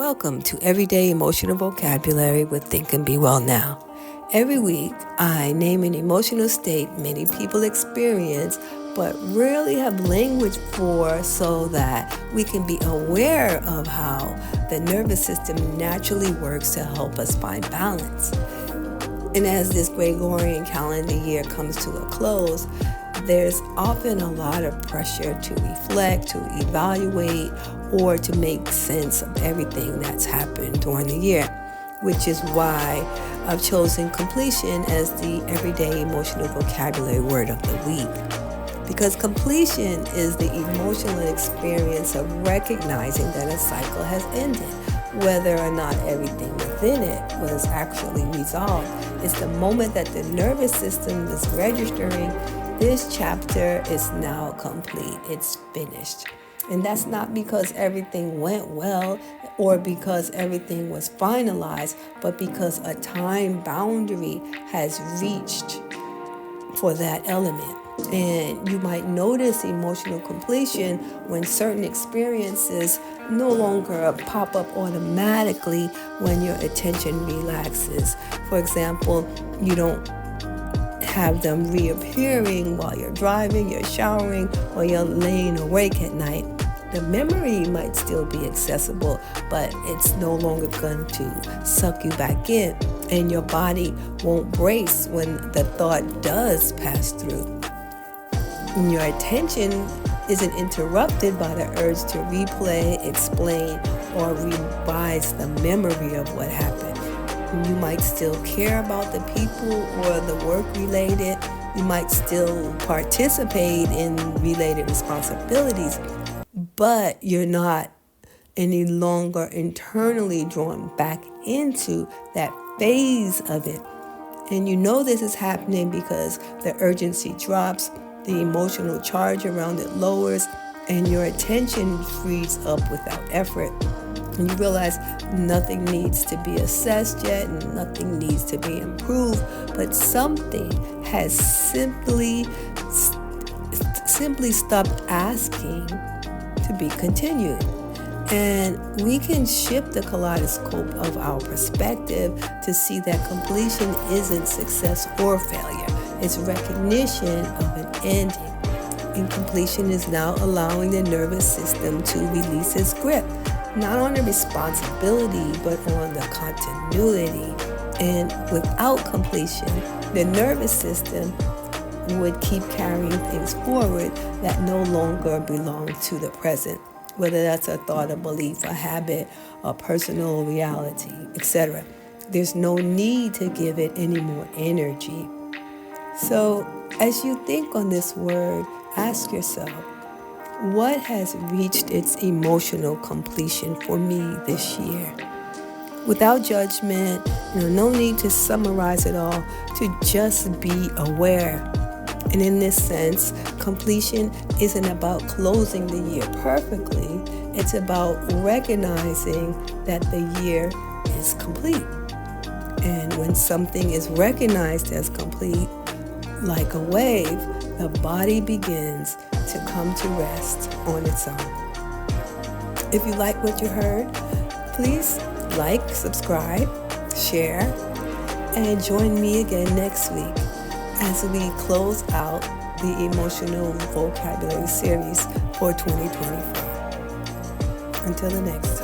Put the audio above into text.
Welcome to Everyday Emotional Vocabulary with Think and Be Well Now. Every week, I name an emotional state many people experience but rarely have language for so that we can be aware of how the nervous system naturally works to help us find balance. And as this Gregorian calendar year comes to a close, there's often a lot of pressure to reflect, to evaluate, or to make sense of everything that's happened during the year, which is why I've chosen completion as the everyday emotional vocabulary word of the week. Because completion is the emotional experience of recognizing that a cycle has ended, whether or not everything within it was actually resolved. It's the moment that the nervous system is registering this chapter is now complete. It's finished. And that's not because everything went well or because everything was finalized, but because a time boundary has reached for that element. And you might notice emotional completion when certain experiences no longer pop up automatically when your attention relaxes. For example, you don't have them reappearing while you're driving, you're showering, or you're laying awake at night. The memory might still be accessible, but it's no longer going to suck you back in, and your body won't brace when the thought does pass through. And your attention isn't interrupted by the urge to replay, explain, or revise the memory of what happened. You might still care about the people or the work related. You might still participate in related responsibilities, but you're not any longer internally drawn back into that phase of it. And you know this is happening because the urgency drops, the emotional charge around it lowers, and your attention frees up without effort. And you realize nothing needs to be assessed yet and nothing needs to be improved, but something has simply stopped asking to be continued. And we can shift the kaleidoscope of our perspective to see that completion isn't success or failure. It's recognition of an ending. And completion is now allowing the nervous system to release its grip, not on the responsibility, but on the continuity. And without completion, the nervous system would keep carrying things forward that no longer belong to the present, whether that's a thought, a belief, a habit, a personal reality, etc. There's no need to give it any more energy. So as you think on this word, ask yourself, what has reached its emotional completion for me this year? Without judgment, no need to summarize it all, to just be aware. And in this sense, completion isn't about closing the year perfectly. It's about recognizing that the year is complete. And when something is recognized as complete, like a wave, the body begins to come to rest on its own. If you like what you heard, please like, subscribe, share, and join me again next week as we close out the Emotional Vocabulary Series for 2024. Until the next time.